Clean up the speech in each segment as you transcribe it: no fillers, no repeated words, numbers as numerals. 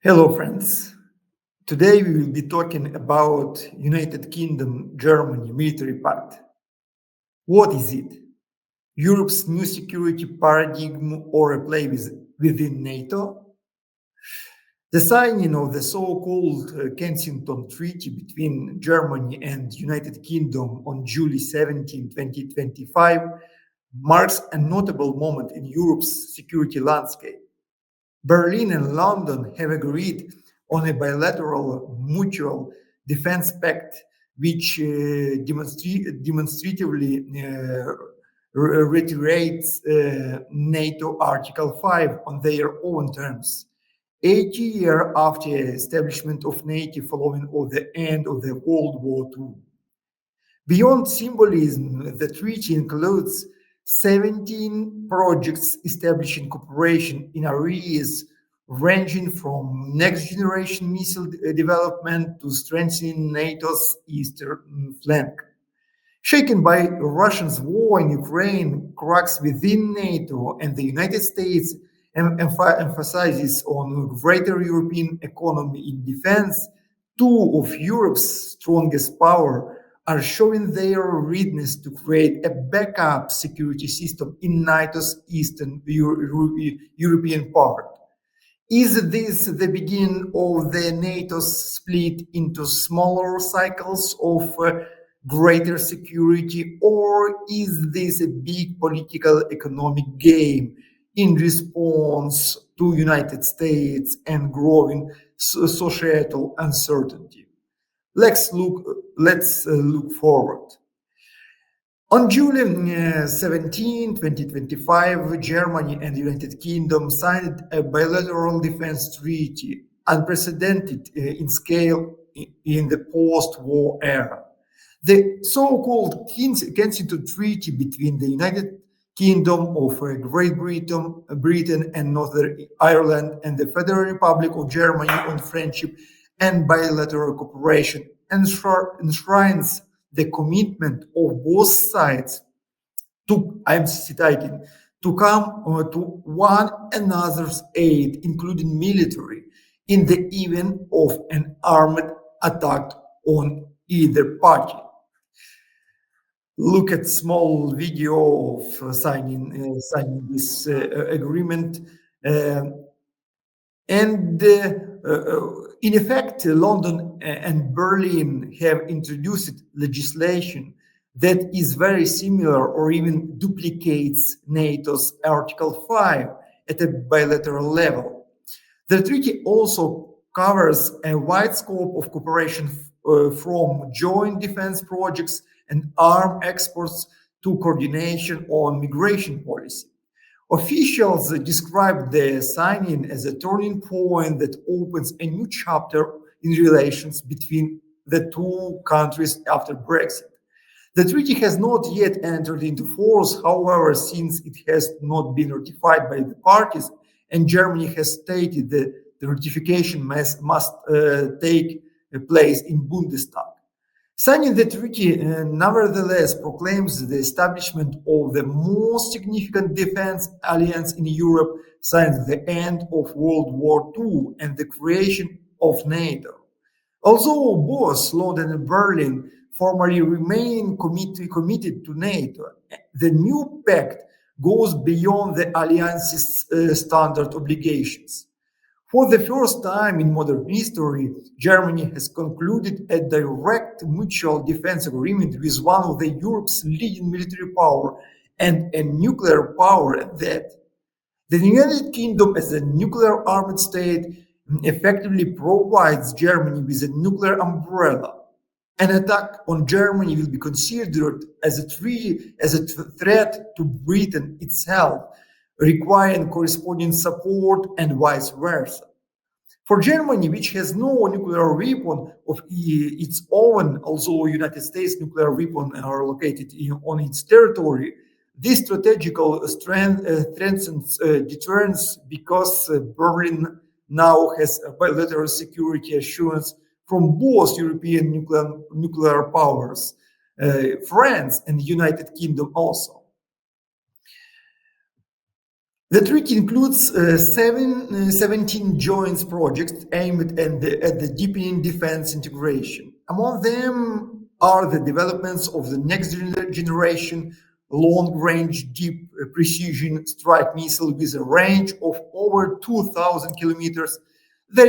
Hello, friends. Today we will be talking about United Kingdom Germany military pact. What is it? Europe's new security paradigm or a play within NATO? The signing of the so-called Kensington Treaty between Germany and United Kingdom on July 17, 2025 marks a notable moment in Europe's security landscape. Berlin and London have agreed on a bilateral mutual defense pact, which demonstratively reiterates NATO Article 5 on their own terms. 80 years after the establishment of NATO following the end of the World War II. Beyond symbolism, the treaty includes 17 projects establishing cooperation in areas ranging from next-generation missile development to strengthening NATO's eastern flank. Shaken by Russia's war in Ukraine, cracks within NATO and the United States emphasizes on greater European economy in defense, two of Europe's strongest power are showing their readiness to create a backup security system in NATO's eastern European part. Is this the beginning of the NATO's split into smaller cycles of greater security, or is this a big political economic game in response to United States and growing societal uncertainty? Let's look forward. On July 17, 2025, Germany and the United Kingdom signed a bilateral defense treaty, unprecedented in scale in the post-war era. The so-called Kensington Treaty between the United Kingdom of Great Britain and Northern Ireland and the Federal Republic of Germany on friendship and bilateral cooperation enshrines the commitment of both sides I'm citating, to come to one another's aid, including military, in the event of an armed attack on either party. Look at small video of signing this agreement. In effect, London and Berlin have introduced legislation that is very similar or even duplicates NATO's Article 5 at a bilateral level. The treaty also covers a wide scope of cooperation from joint defense projects and arms exports to coordination on migration policy. Officials described the signing as a turning point that opens a new chapter in relations between the two countries after Brexit. The treaty has not yet entered into force, however, since it has not been ratified by the parties, and Germany has stated that the ratification must take place in Bundestag. Signing the treaty, nevertheless, proclaims the establishment of the most significant defense alliance in Europe since the end of World War II and the creation of NATO. Although both London and Berlin formally remain committed to NATO, the new pact goes beyond the alliance's standard obligations. For the first time in modern history, Germany has concluded a direct mutual defense agreement with one of Europe's leading military power and a nuclear power at that. The United Kingdom, as a nuclear armed state, effectively provides Germany with a nuclear umbrella. An attack on Germany will be considered as a threat to Britain itself, requiring corresponding support and vice versa. For Germany, which has no nuclear weapon of its own, although United States nuclear weapons are located on its territory, this strategical strengthens deterrence because Berlin now has a bilateral security assurance from both European nuclear powers, France and the United Kingdom also. The treaty includes 17 joint projects aimed at the deepening defense integration. Among them are the developments of the next generation long-range deep precision strike missile with a range of over 2,000 kilometers, the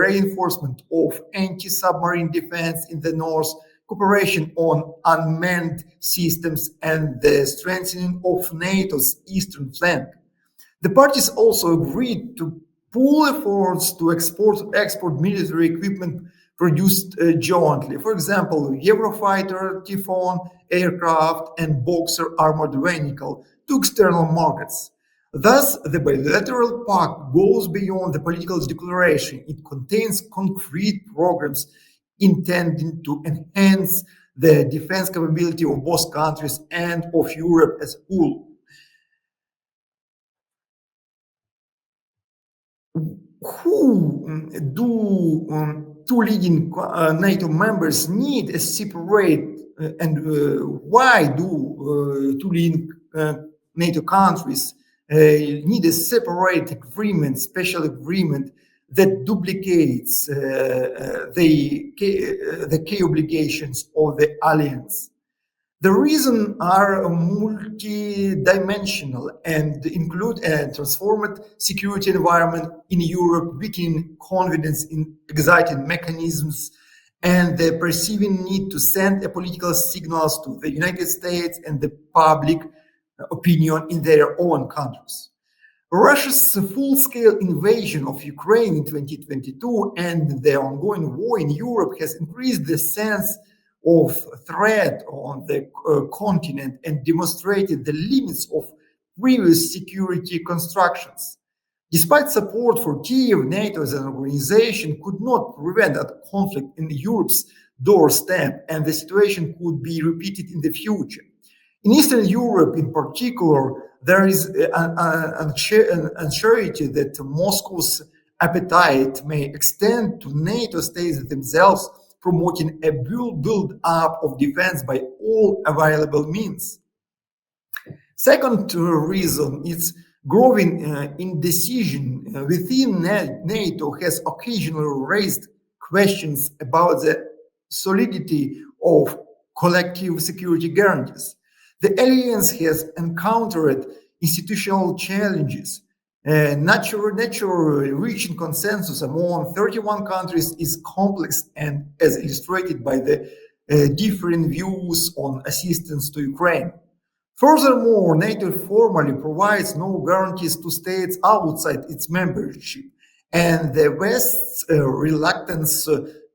reinforcement of anti-submarine defense in the north, cooperation on unmanned systems, and the strengthening of NATO's eastern flank. The parties also agreed to pool efforts to export military equipment produced jointly. For example, Eurofighter, Typhoon aircraft, and Boxer armored vehicle to external markets. Thus, the bilateral pact goes beyond the political declaration. It contains concrete programs intended to enhance the defense capability of both countries and of Europe as a whole. Who do two leading NATO members need a separate and why do two leading NATO countries need a separate agreement, special agreement that duplicates the key obligations of the alliance? The reasons are multidimensional and include a transformed security environment in Europe, weakening confidence in exciting mechanisms, and the perceiving need to send a political signals to the United States and the public opinion in their own countries. Russia's full-scale invasion of Ukraine in 2022 and the ongoing war in Europe has increased the sense of threat on the continent and demonstrated the limits of previous security constructions. Despite support for Kiev, NATO as an organization could not prevent a conflict in Europe's doorstep, and the situation could be repeated in the future. In Eastern Europe, in particular, there is an uncertainty that Moscow's appetite may extend to NATO states themselves, promoting a build-up of defense by all available means. Second reason is growing indecision within NATO has occasionally raised questions about the solidity of collective security guarantees. The alliance has encountered institutional challenges. Naturally, reaching consensus among 31 countries is complex and as illustrated by the different views on assistance to Ukraine. Furthermore, NATO formally provides no guarantees to states outside its membership, and the West's reluctance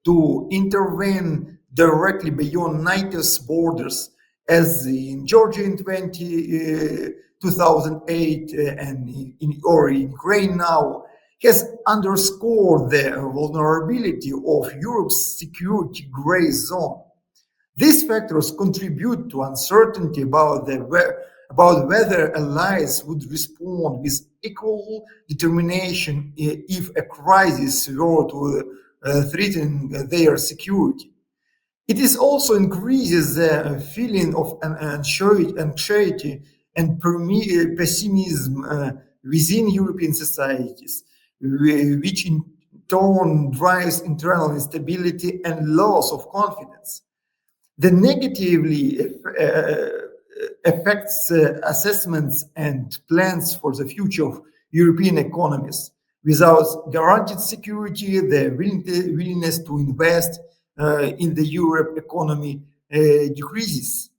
to intervene directly beyond NATO's borders, as in Georgia in 2008 and in Ukraine now, has underscored the vulnerability of Europe's security gray zone. These factors contribute to uncertainty about whether allies would respond with equal determination if a crisis were to threaten their security. It is also increases the feeling of anxiety and pessimism within European societies, which in turn drives internal instability and loss of confidence. The negatively affects assessments and plans for the future of European economies. Without guaranteed security, the willingness to invest in the Europe economy decreases.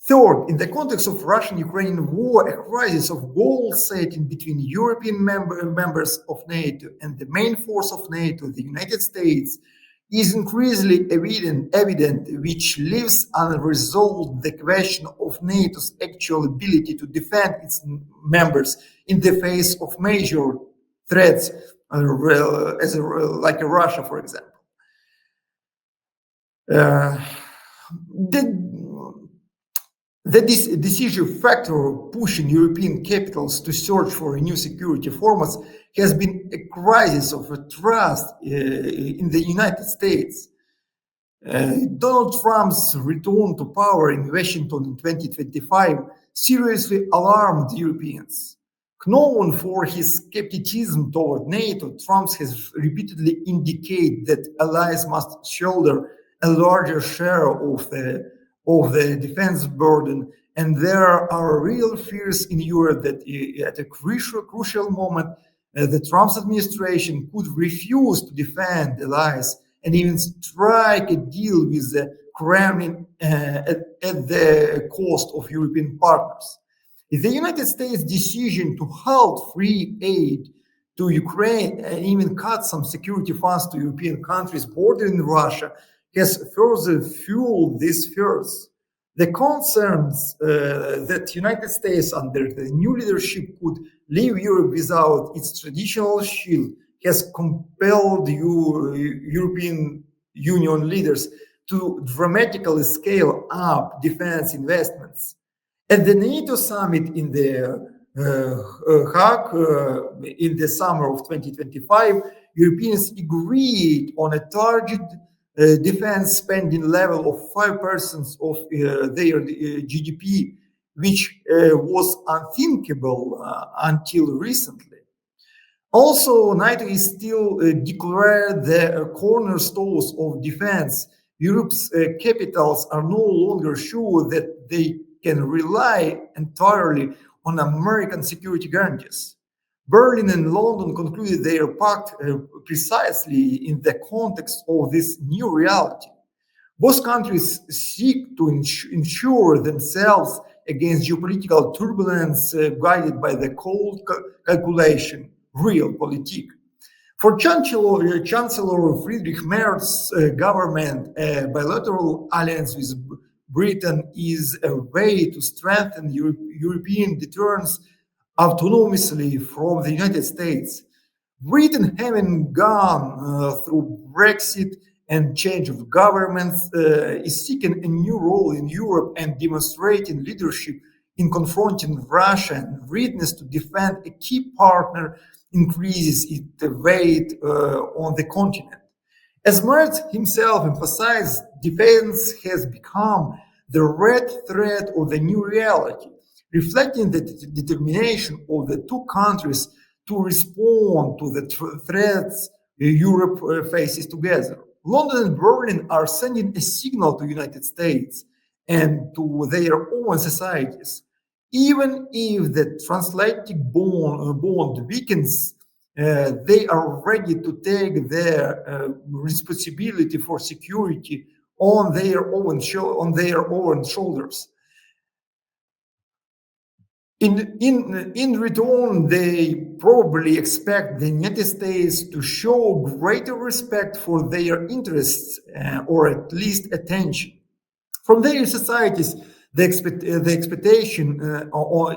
Third, in the context of Russian-Ukrainian war, a crisis of goal setting between European members of NATO and the main force of NATO, the United States, is increasingly evident, which leaves unresolved the question of NATO's actual ability to defend its members in the face of major threats, like Russia, for example. The decisive factor pushing European capitals to search for a new security formats has been a crisis of trust in the United States. Donald Trump's return to power in Washington in 2025 seriously alarmed Europeans. Known for his skepticism toward NATO, Trump has repeatedly indicated that allies must shoulder a larger share of the defense burden, and there are real fears in Europe that at a crucial moment, the Trump administration could refuse to defend allies and even strike a deal with the Kremlin at the cost of European partners. The United States' decision to halt free aid to Ukraine and even cut some security funds to European countries bordering Russia has further fueled these fears. The concerns that the United States under the new leadership could leave Europe without its traditional shield has compelled European Union leaders to dramatically scale up defense investments. At the NATO summit in the Hague in the summer of 2025, Europeans agreed on a target defense spending level of 5% of their GDP, which was unthinkable until recently. Also, NATO is still declared the cornerstones of defense. Europe's capitals are no longer sure that they can rely entirely on American security guarantees. Berlin and London concluded their pact precisely in the context of this new reality. Both countries seek to ensure themselves against geopolitical turbulence guided by the cold calculation, realpolitik. For Chancellor Friedrich Merz's government, a bilateral alliance with Britain is a way to strengthen European deterrence autonomously from the United States. Britain, having gone through Brexit and change of governments, is seeking a new role in Europe and demonstrating leadership in confronting Russia and readiness to defend a key partner increases its weight on the continent. As Merz himself emphasized, defense has become the red thread of the new reality, reflecting the determination of the two countries to respond to the threats Europe faces together. London and Berlin are sending a signal to the United States and to their own societies. Even if the transatlantic bond weakens, they are ready to take their responsibility for security on their own shoulders. In return, they probably expect the United States to show greater respect for their interests or at least attention. From their societies, the expectation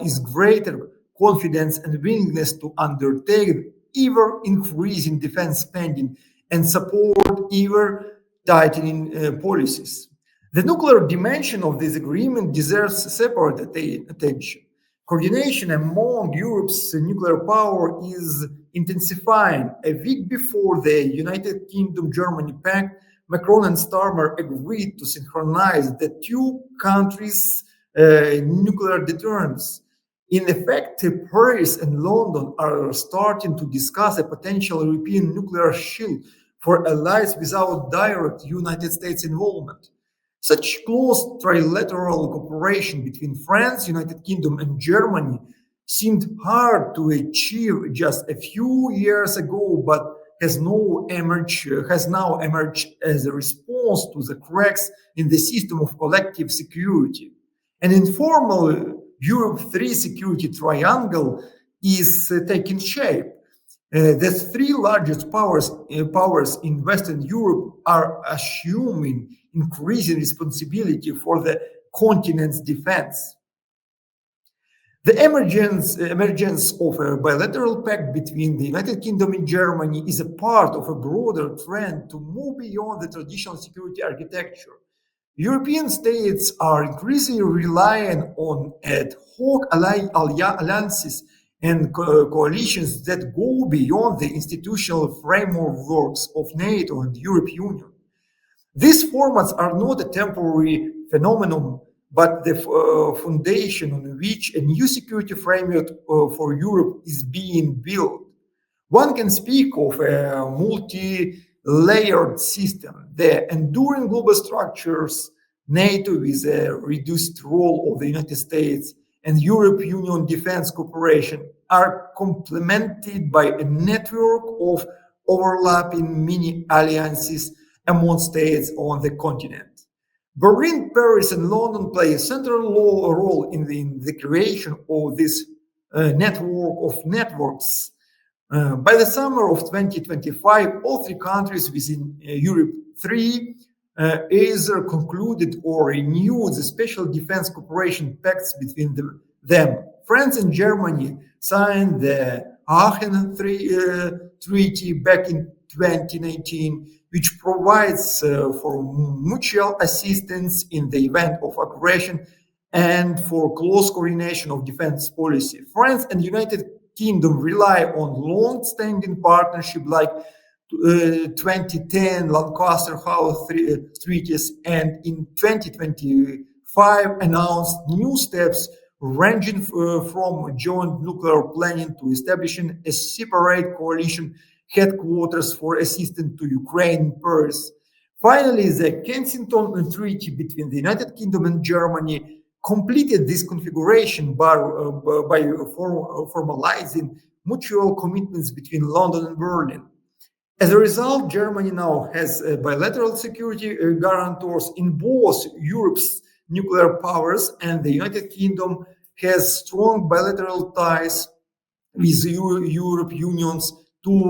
is greater confidence and willingness to undertake ever increasing defense spending and support ever tightening policies. The nuclear dimension of this agreement deserves separate attention. Coordination among Europe's nuclear power is intensifying. A week before the United Kingdom-Germany Pact, Macron and Starmer agreed to synchronize the two countries' nuclear deterrence. In effect, Paris and London are starting to discuss a potential European nuclear shield for allies without direct United States involvement. Such close trilateral cooperation between France, United Kingdom, and Germany seemed hard to achieve just a few years ago, but has now emerged as a response to the cracks in the system of collective security. An informal Europe 3 security triangle is taking shape. The three largest powers in Western Europe are assuming increasing responsibility for the continent's defense. The emergence of a bilateral pact between the United Kingdom and Germany is a part of a broader trend to move beyond the traditional security architecture. European states are increasingly relying on ad hoc alliances and coalitions that go beyond the institutional frameworks of NATO and the European Union. These formats are not a temporary phenomenon, but the foundation on which a new security framework for Europe is being built. One can speak of a multi-layered system. The enduring global structures, NATO with a reduced role of the United States, and European Union defense cooperation are complemented by a network of overlapping mini alliances among states on the continent. Berlin, Paris, and London play a central role in the creation of this network of networks. By the summer of 2025, all three countries within Europe 3 either concluded or renewed the special defense cooperation pacts between them. France and Germany signed the Aachen Treaty back in 2019, which provides for mutual assistance in the event of aggression and for close coordination of defense policy. France and United Kingdom rely on long-standing partnership like 2010 Lancaster House treaties, and in 2025 announced new steps ranging from joint nuclear planning to establishing a separate coalition headquarters for assistance to Ukraine in Paris. Finally, the Kensington Treaty between the United Kingdom and Germany completed this configuration by formalizing mutual commitments between London and Berlin. As a result, Germany now has bilateral security guarantors in both Europe's nuclear powers, and the United Kingdom has strong bilateral ties with Europe Union's two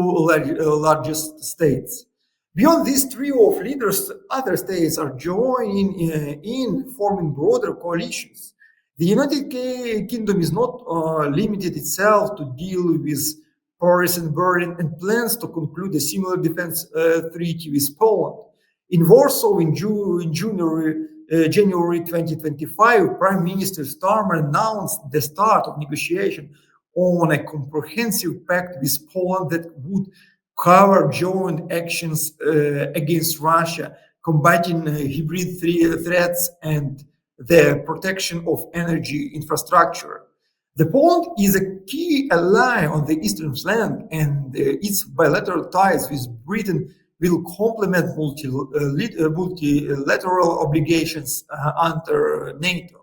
largest states. Beyond this trio of leaders, other states are joining in forming broader coalitions. The United Kingdom is not limited itself to deal with Paris and Berlin and plans to conclude a similar defense treaty with Poland. In Warsaw in January 2025, Prime Minister Starmer announced the start of negotiation on a comprehensive pact with Poland that would cover joint actions against Russia, combating hybrid threats, and the protection of energy infrastructure. The Poland is a key ally on the eastern flank, and its bilateral ties with Britain will complement multilateral obligations under NATO.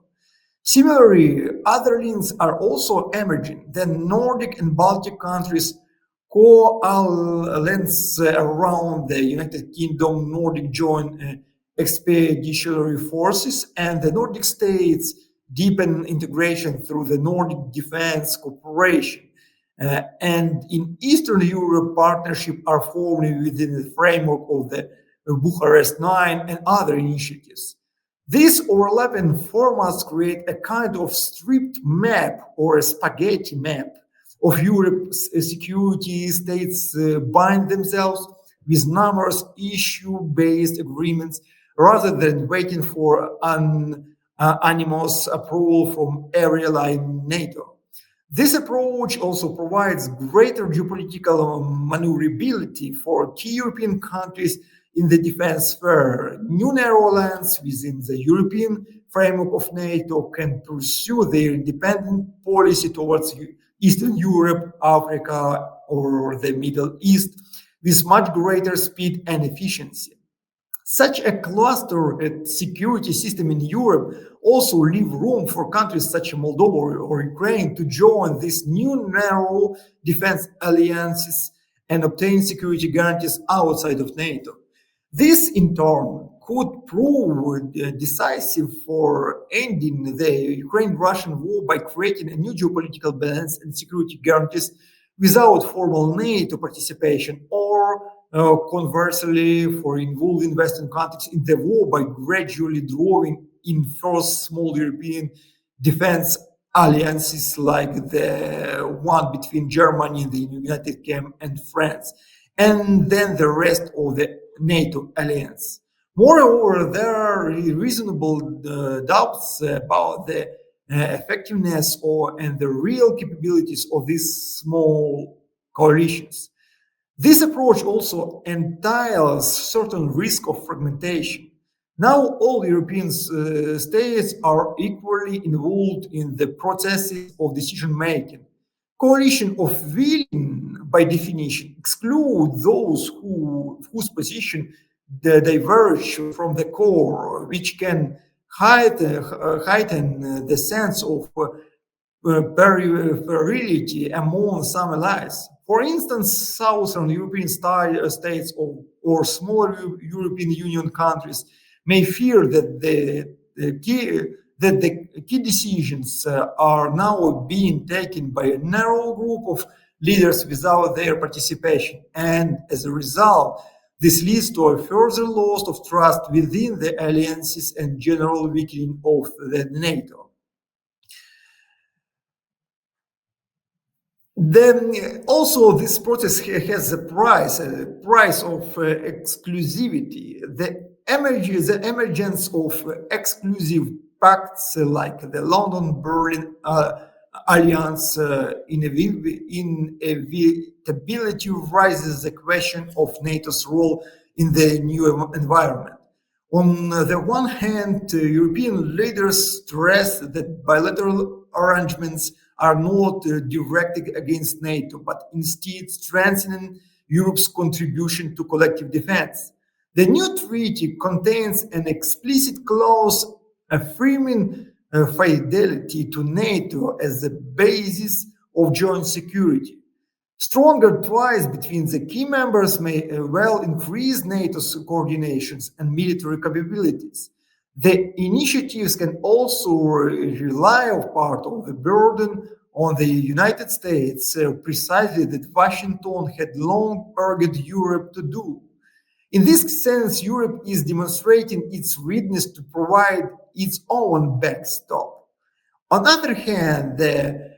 Similarly, other links are also emerging. The Nordic and Baltic countries coalesce around the United Kingdom Nordic Joint Expeditionary Forces, and the Nordic states deepen integration through the Nordic Defense Cooperation. And in Eastern Europe, partnerships are formed within the framework of the Bucharest 9 and other initiatives. These overlapping formats create a kind of stripped map or a spaghetti map of Europe's security. States bind themselves with numerous issue-based agreements rather than waiting for unanimous approval from area like NATO. This approach also provides greater geopolitical maneuverability for key European countries in the defense sphere. New narrow alliances within the European framework of NATO can pursue their independent policy towards Eastern Europe, Africa, or the Middle East with much greater speed and efficiency. Such a clustered security system in Europe also leave room for countries such as Moldova or Ukraine to join these new narrow defense alliances and obtain security guarantees outside of NATO. This, in turn, could prove decisive for ending the Ukraine-Russian war by creating a new geopolitical balance and security guarantees without formal NATO participation, or conversely, for involving Western countries in the war by gradually drawing in first small European defense alliances like the one between Germany, the United Kingdom, and France, and then the rest of the NATO alliance. Moreover, there are reasonable doubts about the effectiveness and the real capabilities of these small coalitions. This approach also entails certain risk of fragmentation. Now all European states are equally involved in the processes of decision making. Coalition of willing, by definition, exclude those whose position diverge from the core, which can heighten the sense of peripherality among some allies. For instance, southern European states or smaller European Union countries may fear that the key decisions are now being taken by a narrow group of leaders without their participation, and as a result, this leads to a further loss of trust within the alliances and general weakening of the NATO. Then also this process has a price of exclusivity. The emergence of exclusive pacts like the London-Berlin alliance inevitability raises the question of NATO's role in the new environment. On the one hand, European leaders stress that bilateral arrangements are not directed against NATO, but instead strengthening Europe's contribution to collective defense. The new treaty contains an explicit clause affirming fidelity to NATO as the basis of joint security. Stronger ties between the key members may well increase NATO's coordinations and military capabilities. The initiatives can also rely of part of the burden on the United States, precisely that Washington had long urged Europe to do. In this sense, Europe is demonstrating its readiness to provide its own backstop. On the other hand, the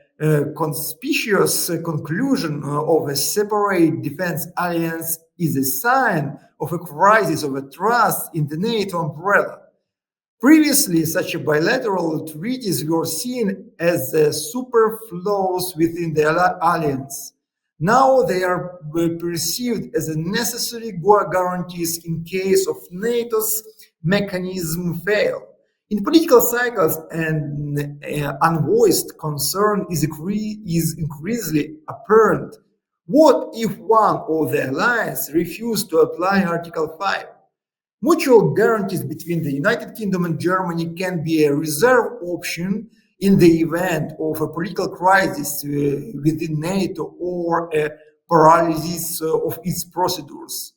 conspicuous conclusion of a separate defense alliance is a sign of a crisis of a trust in the NATO umbrella. Previously, such bilateral treaties were seen as superfluous within the alliance. Now they are perceived as a necessary guarantees in case of NATO's mechanism fail. In political cycles, an unvoiced concern is increasingly apparent. What if one of the allies refuses to apply Article 5? Mutual guarantees between the United Kingdom and Germany can be a reserve option in the event of a political crisis within NATO or a paralysis of its procedures.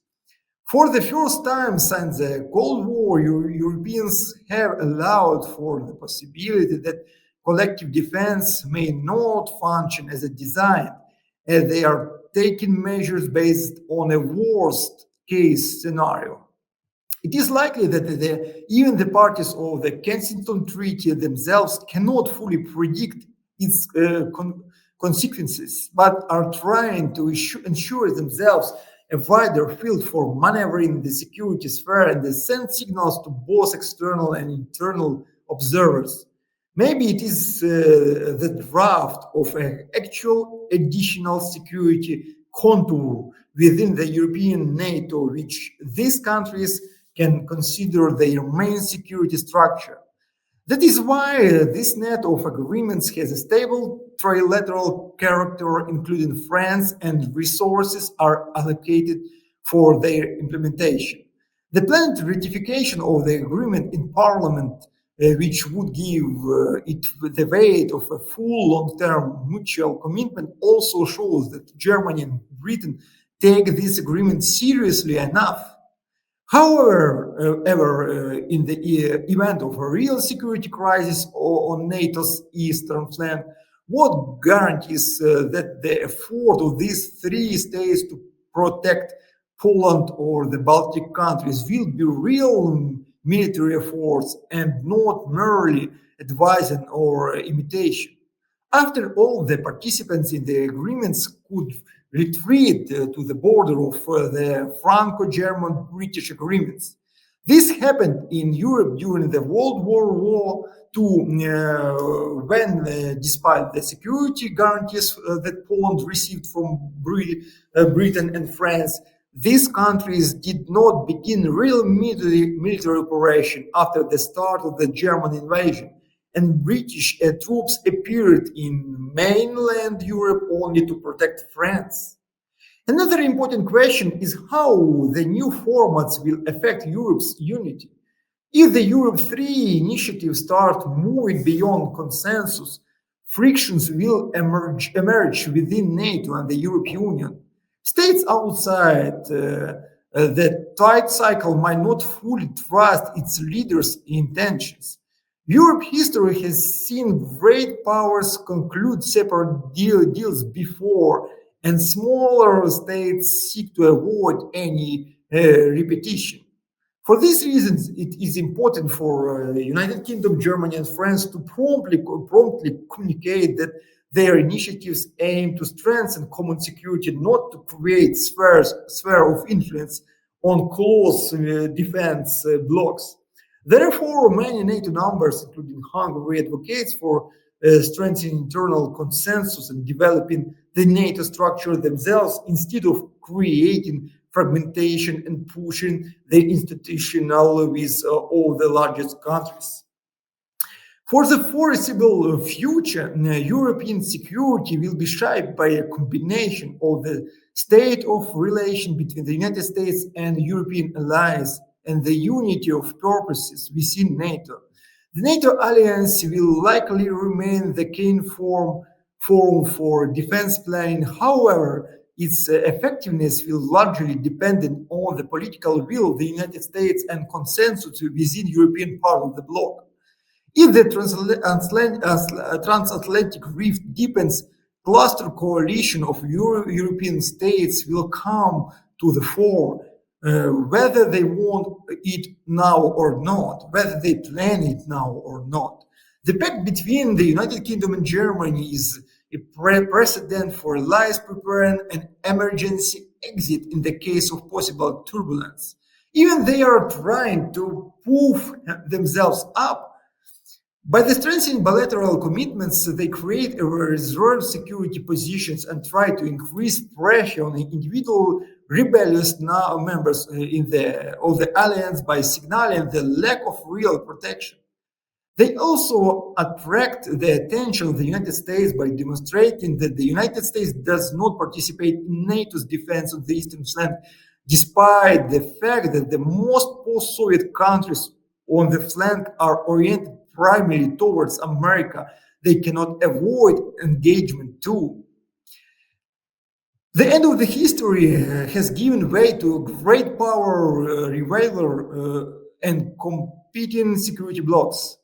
For the first time since the Cold War, Europeans have allowed for the possibility that collective defense may not function as a design, as they are taking measures based on a worst case scenario. It is likely that even the parties of the Kensington Treaty themselves cannot fully predict its consequences, but are trying to ensure themselves a wider field for maneuvering the security sphere and they send signals to both external and internal observers. Maybe it is the draft of an actual additional security contour within the European NATO, which these countries can consider their main security structure. That is why this net of agreements has a stable trilateral character, including France, and resources are allocated for their implementation. The planned ratification of the agreement in Parliament, which would give it the weight of a full long-term mutual commitment, also shows that Germany and Britain take this agreement seriously enough. However, in the event of a real security crisis on NATO's eastern flank, what guarantees that the effort of these three states to protect Poland or the Baltic countries will be real military efforts and not merely advising or imitation? After all, the participants in the agreements could retreat to the border of the Franco-German-British agreements. This happened in Europe during the World War II, when, despite the security guarantees that Poland received from Britain and France, These countries did not begin real military operation after the start of the German invasion, and British troops appeared in mainland Europe only to protect France. Another important question is how the new formats will affect Europe's unity. If the Europe 3 initiative starts moving beyond consensus, frictions will emerge within NATO and the European Union. States outside the tight cycle might not fully trust its leaders' intentions. Europe history has seen great powers conclude separate deals before, and smaller states seek to avoid any repetition. For these reasons, it is important for the United Kingdom, Germany, and France to promptly communicate that their initiatives aim to strengthen common security, not to create sphere of influence on close defense blocks. Therefore, many NATO members, including Hungary, advocates for strengthening internal consensus and developing the NATO structure themselves instead of creating fragmentation and pushing the institutional with all the largest countries. For the foreseeable future, European security will be shaped by a combination of the state of relation between the United States and European allies and the unity of purposes within NATO. The NATO alliance will likely remain the key forum for defense planning. However, its effectiveness will largely depend on the political will of the United States and consensus within European part of the bloc. If the transatlantic rift deepens, cluster coalition of European states will come to the fore, whether they want it now or not, whether they plan it now or not. The pact between the United Kingdom and Germany is a precedent for allies preparing an emergency exit in the case of possible turbulence. Even they are trying to prove themselves up. By the strengthening bilateral commitments, they create a reserve security positions and try to increase pressure on the individual rebellious members of the alliance by signaling the lack of real protection. They also attract the attention of the United States by demonstrating that the United States does not participate in NATO's defense of the eastern flank, despite the fact that the most post-Soviet countries on the flank are oriented primarily towards America. They cannot avoid engagement too. The end of the history has given way to a great power rivalry and competing security blocs.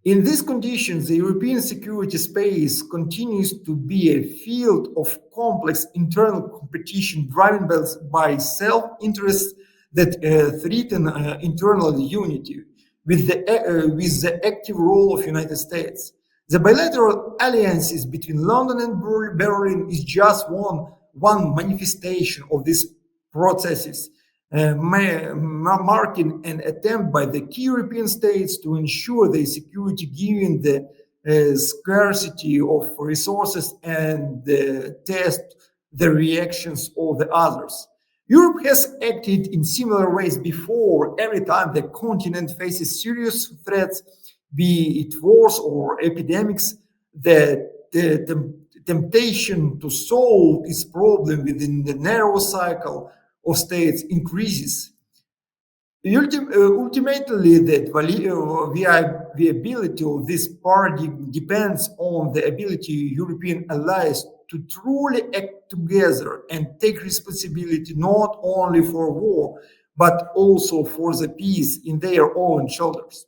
In these conditions, the European security space continues to be a field of complex internal competition driven by self-interests that threaten internal unity, with the active role of United States. The bilateral alliances between London and Berlin is just one manifestation of these processes, marking an attempt by the key European states to ensure their security given the scarcity of resources and test the reactions of the others. Europe has acted in similar ways before. Every time the continent faces serious threats, be it wars or epidemics, the temptation to solve this problem within the narrow cycle of states increases. Ultimately, the viability of this paradigm depends on the ability of European allies to truly act together and take responsibility not only for war, but also for the peace in their own shoulders.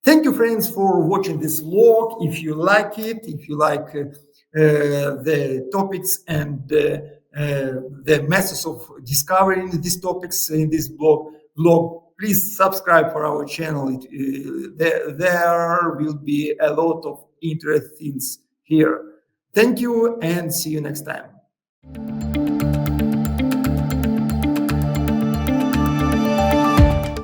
Thank you, friends, for watching this vlog. If you like it, if you like the topics and the methods of discovering these topics in this blog, please subscribe for our channel. There will be a lot of interesting things here. Thank you and see you next time.